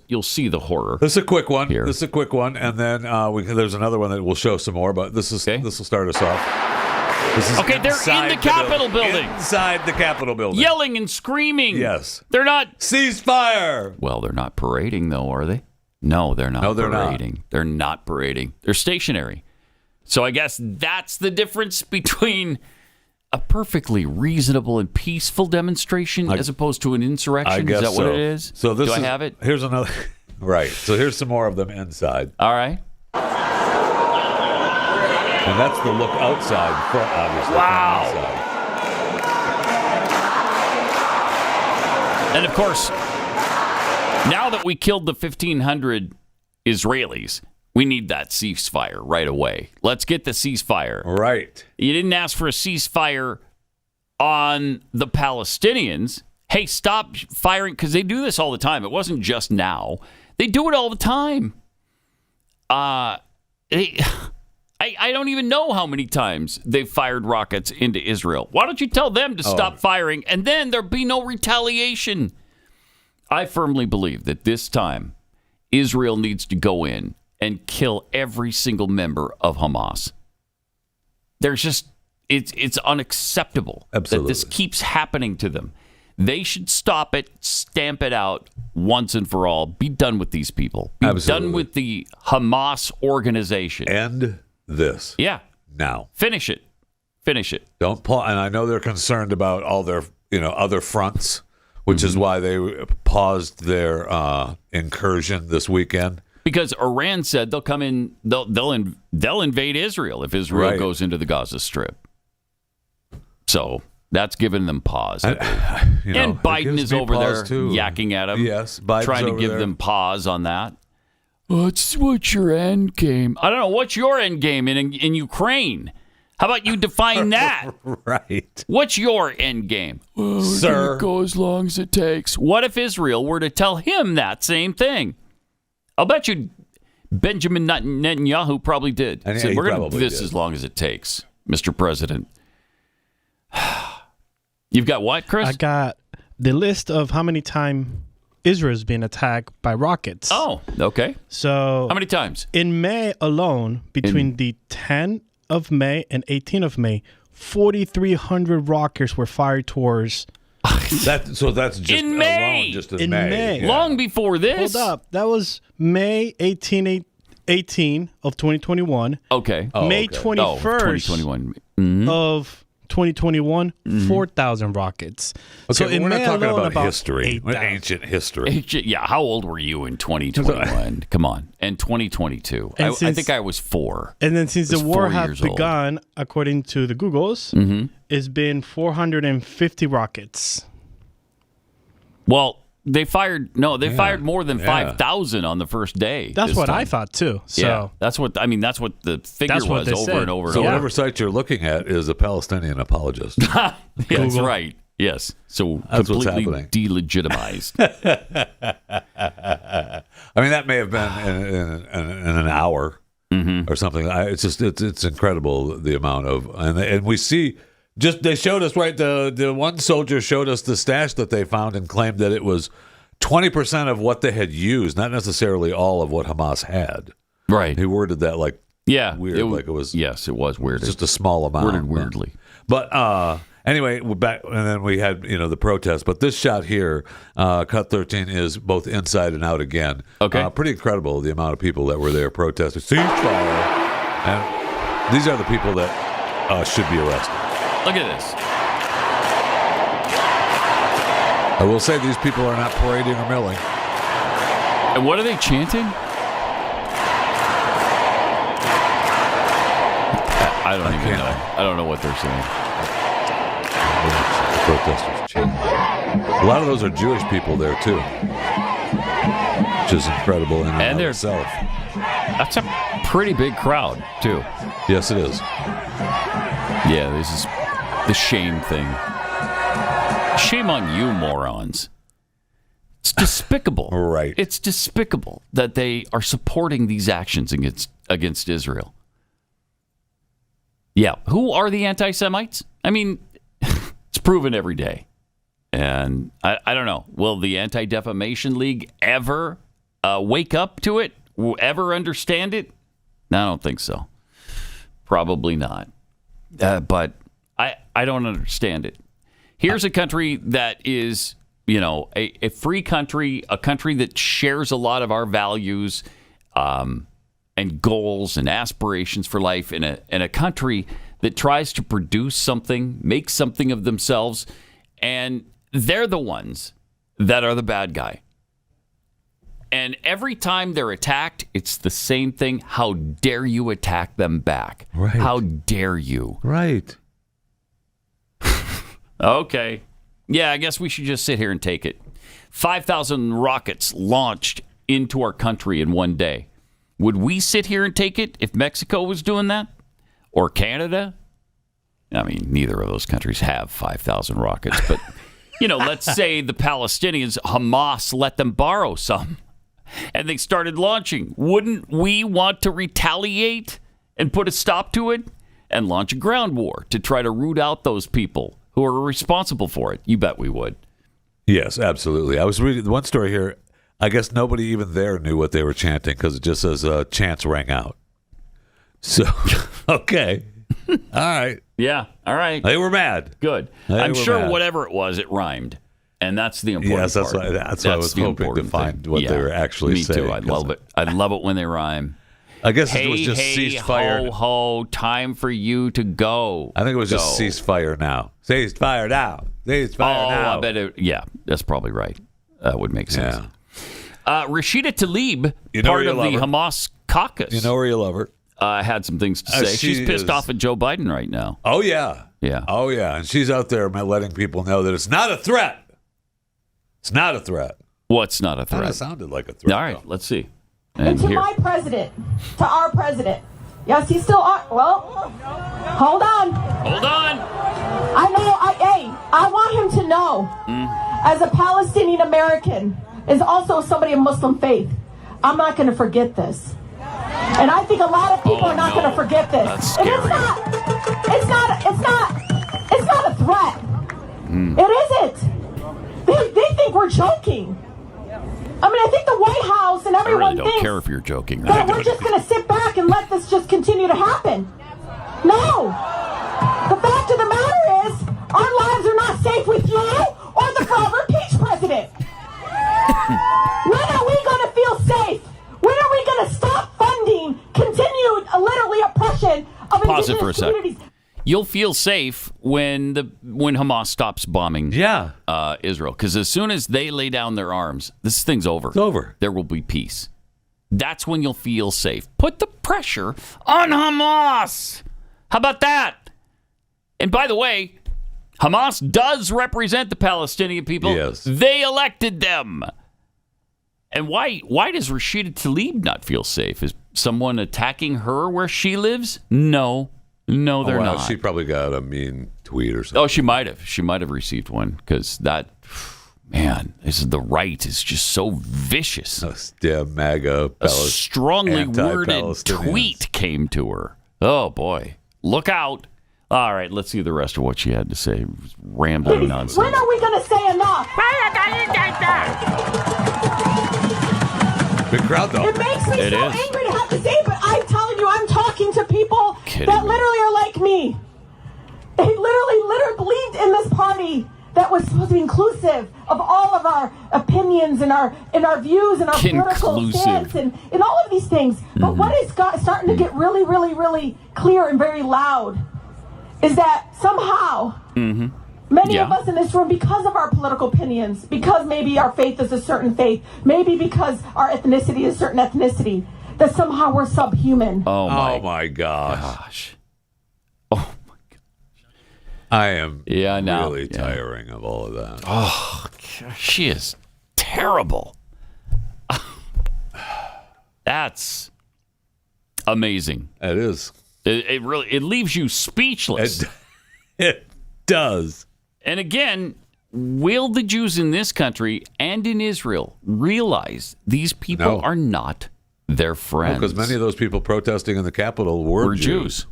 you'll see the horror. This is a quick one. Here. This is a quick one, and then there's another one that we'll show some more. But this will start us off. This is Okay, they're in the Capitol building. Inside the Capitol building. Yelling and screaming. Yes. They're not... Ceasefire! Well, they're not parading, though, are they? No, they're not parading. They're not parading. They're stationary. So I guess that's the difference between a perfectly reasonable and peaceful demonstration as opposed to an insurrection. I guess is that what it is? So this Do I have it? Here's another. Right. So here's some more of them inside. All right. And that's the look outside, obviously. Wow. From inside. And of course, now that we killed the 1,500 Israelis, we need that ceasefire right away. Let's get the ceasefire. Right. You didn't ask for a ceasefire on the Palestinians. Hey, stop firing, because they do this all the time. It wasn't just now. They do it all the time. I don't even know how many times they've fired rockets into Israel. Why don't you tell them to stop firing, and then there'll be no retaliation? I firmly believe that this time Israel needs to go in and kill every single member of Hamas. There's just, it's unacceptable that this keeps happening to them. They should stop it, stamp it out once and for all. Be done with these people. Be done with the Hamas organization. End this. Yeah. Now. Finish it. Finish it. Don't pause. And I know they're concerned about all their, other fronts, which is why they paused their incursion this weekend. Because Iran said they'll come in, they'll invade Israel if Israel goes into the Gaza Strip. So that's giving them pause. And Biden is over there yakking at them. Yes, Biden's trying to give them pause on that. What's your end game? I don't know. What's your end game in Ukraine? How about you define that? Right. What's your end game? Well, sir, go as long as it takes. What if Israel were to tell him that same thing? I'll bet you Benjamin Netanyahu probably did. And said, we're going to do this did. as long as it takes, Mr. President. You've got what, Chris? I got the list of how many times Israel's been attacked by rockets. Oh, okay. So how many times? In May alone, between the 10th of May and 18th of May, 4,300 rockets were fired towards. That's just in May. Alone, just in May. Yeah. Long before this. Hold up. That was May 18 of 2021. Okay. May 21st 2021. Of 2021, 4,000 rockets. Okay, so in we're not May talking alone, about history, ancient history. Yeah, how old were you in 2021? Come on. And 2022. I think I was 4. And then since the war has begun, according to the Googles, it's been 450 rockets. Well, they fired more than 5,000 on the first day. That's what I thought too. So yeah, that's what the figure was over and over. So whatever site you're looking at is a Palestinian apologist. Yeah, that's right. Yes. So that's completely delegitimized. I mean, that may have been in an hour or something. It's incredible the amount of and we see. They showed us, the one soldier showed us the stash that they found and claimed that it was 20% of what they had used, not necessarily all of what Hamas had. Right. He worded that weird. It was. Yes, it was weird. Just a small amount. Worded weirdly. But anyway, we're back, and then we had the protest. But this shot here, Cut 13, is both inside and out again. Okay. Pretty incredible the amount of people that were there protesting ceasefire, and these are the people that should be arrested. Look at this. I will say these people are not parading or milling. And what are they chanting? I don't even know. I don't know what they're saying. The protesters chanting. A lot of those are Jewish people there too, which is incredible in and of itself. That's a pretty big crowd too. Yes, it is. Yeah, this is the shame thing. Shame on you, morons. It's despicable. Right. It's despicable that they are supporting these actions against Israel. Yeah. Who are the anti-Semites? I mean, it's proven every day. And I don't know. Will the Anti-Defamation League ever wake up to it, ever understand it? No, I don't think so. Probably not. But I don't understand it. Here's a country that is, a free country, a country that shares a lot of our values and goals and aspirations for life, in a country that tries to produce something, make something of themselves, and they're the ones that are the bad guy. And every time they're attacked, it's the same thing. How dare you attack them back? Right. How dare you? Right. Okay. Yeah, I guess we should just sit here and take it. 5,000 rockets launched into our country in one day. Would we sit here and take it if Mexico was doing that? Or Canada? I mean, neither of those countries have 5,000 rockets. But, let's say the Palestinians, Hamas, let them borrow some. And they started launching. Wouldn't we want to retaliate and put a stop to it? And launch a ground war to try to root out those people who are responsible for it? You bet we would. Yes, absolutely. I was reading one story here. I guess nobody even there knew what they were chanting because it just says chants rang out. So, okay. All right. Yeah, all right. They were mad. Good. I'm sure whatever it was, it rhymed. And that's the important part. That's why I was hoping to find what they were actually saying. Me too. I love it. I love it when they rhyme. I guess it was just ceasefire. Ho, ho, time for you to go. I think it was just ceasefire now. Ceasefire now. Ceasefire now. I bet that's probably right. That would make sense. Yeah. Rashida Tlaib, part of the Hamas caucus. You know where you love her. Had some things to say. She's pissed off at Joe Biden right now. Oh, yeah. Yeah. Oh, yeah. And she's out there letting people know that it's not a threat. It's not a threat. What's not a threat? It sounded like a threat. All right, let's see. And to my president, to our president. Yes, he's still on. Well, hold on. Hold on. I know, I want him to know, as a Palestinian American, is also somebody of Muslim faith, I'm not going to forget this. And I think a lot of people are not going to forget this. That's scary. And it's not a threat. It isn't. They think we're joking. I mean, I think the White House and everyone don't care if you're joking. That we're just going to sit back and let this just continue to happen. No. The fact of the matter is, our lives are not safe with you or the former peach president. When are we going to feel safe? When are we going to stop funding continued, literally oppression of indigenous communities? You'll feel safe when Hamas stops bombing Israel. Because as soon as they lay down their arms, this thing's over. It's over. There will be peace. That's when you'll feel safe. Put the pressure on Hamas. How about that? And by the way, Hamas does represent the Palestinian people. Yes. They elected them. And why does Rashida Tlaib not feel safe? Is someone attacking her where she lives? No, they're not. She probably got a mean tweet or something. Oh, she might have. She might have received one because the right is just so vicious. MAGA. A strongly worded tweet came to her. Oh, boy. Look out. All right, let's see the rest of what she had to say. It was rambling nonsense. When are we going to say enough? Big crowd, though. It makes me so angry to have to say it, but I'm telling you, I'm talking to people that literally are like me. They literally believed in this party that was supposed to be inclusive of all of our opinions and our views and our political stance and all of these things. But what is starting to get really, really, really clear and very loud is that somehow many of us in this room, because of our political opinions, because maybe our faith is a certain faith, maybe because our ethnicity is a certain ethnicity, that somehow we're subhuman. Oh my gosh. Oh my gosh. I am really tiring of all of that. Oh, she is terrible. That's amazing. It is. It really leaves you speechless. It does. And again, will the Jews in this country and in Israel realize these people are not their friends? Because many of those people protesting in the Capitol were Jews.